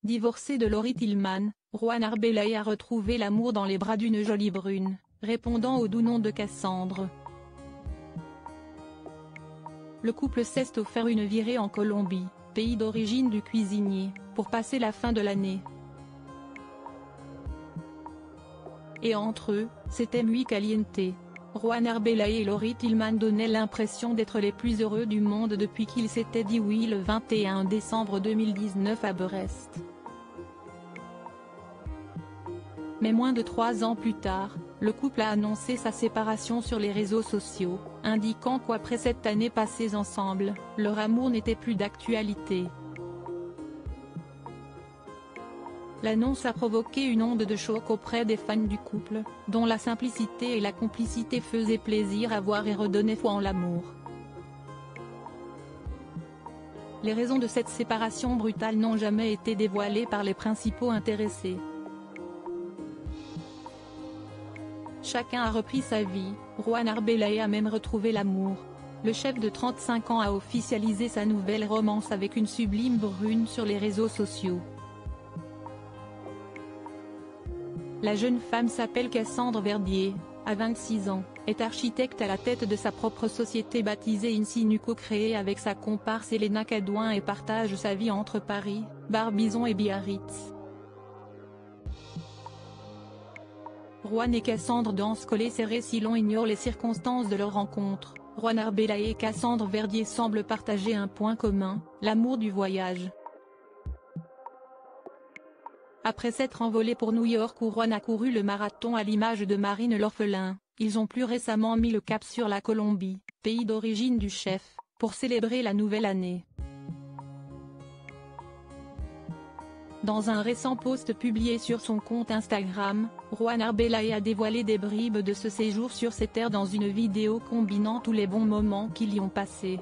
Divorcé de Laurie Tillman, Juan Arbelay a retrouvé l'amour dans les bras d'une jolie brune, répondant au doux nom de Cassandre. Le couple s'est offert une virée en Colombie, pays d'origine du cuisinier, pour passer la fin de l'année. Et entre eux, c'était muy caliente. Juan Arbelay et Laurie Tillman donnaient l'impression d'être les plus heureux du monde depuis qu'ils s'étaient dit oui le 21 décembre 2019 à Brest. Mais moins de 3 ans plus tard, le couple a annoncé sa séparation sur les réseaux sociaux, indiquant qu'après cette année passée ensemble, leur amour n'était plus d'actualité. L'annonce a provoqué une onde de choc auprès des fans du couple, dont la simplicité et la complicité faisaient plaisir à voir et redonnaient foi en l'amour. Les raisons de cette séparation brutale n'ont jamais été dévoilées par les principaux intéressés. Chacun a repris sa vie, Juan Arbelay a même retrouvé l'amour. Le chef de 35 ans a officialisé sa nouvelle romance avec une sublime brune sur les réseaux sociaux. La jeune femme s'appelle Cassandre Verdier, a 26 ans, est architecte à la tête de sa propre société baptisée Insinuco créée avec sa comparse Elena Cadouin et partage sa vie entre Paris, Barbizon et Biarritz. Juan et Cassandre dansent collés serrés si l'on ignore les circonstances de leur rencontre. Juan Arbelay et Cassandre Verdier semblent partager un point commun, l'amour du voyage. Après s'être envolés pour New York où Juan a couru le marathon à l'image de Marine l'orphelin, ils ont plus récemment mis le cap sur la Colombie, pays d'origine du chef, pour célébrer la nouvelle année. Dans un récent post publié sur son compte Instagram, Juan Arbelay a dévoilé des bribes de ce séjour sur ces terres dans une vidéo combinant tous les bons moments qu'ils y ont passés.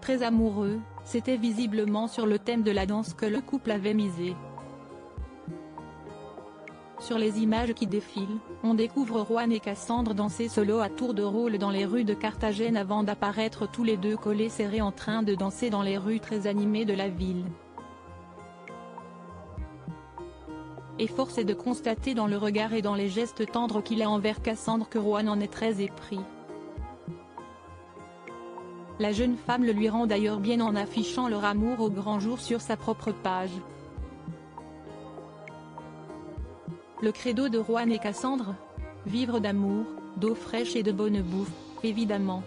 Très amoureux, c'était visiblement sur le thème de la danse que le couple avait misé. Sur les images qui défilent, on découvre Juan et Cassandre danser solo à tour de rôle dans les rues de Carthagène avant d'apparaître tous les deux collés serrés en train de danser dans les rues très animées de la ville. Et force est de constater dans le regard et dans les gestes tendres qu'il a envers Cassandre que Juan en est très épris. La jeune femme le lui rend d'ailleurs bien en affichant leur amour au grand jour sur sa propre page. Le credo de Juan et Cassandre ? Vivre d'amour, d'eau fraîche et de bonne bouffe, évidemment.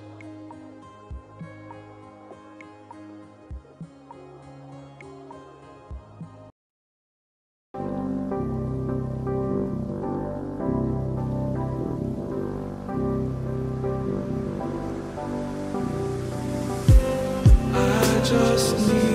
Just need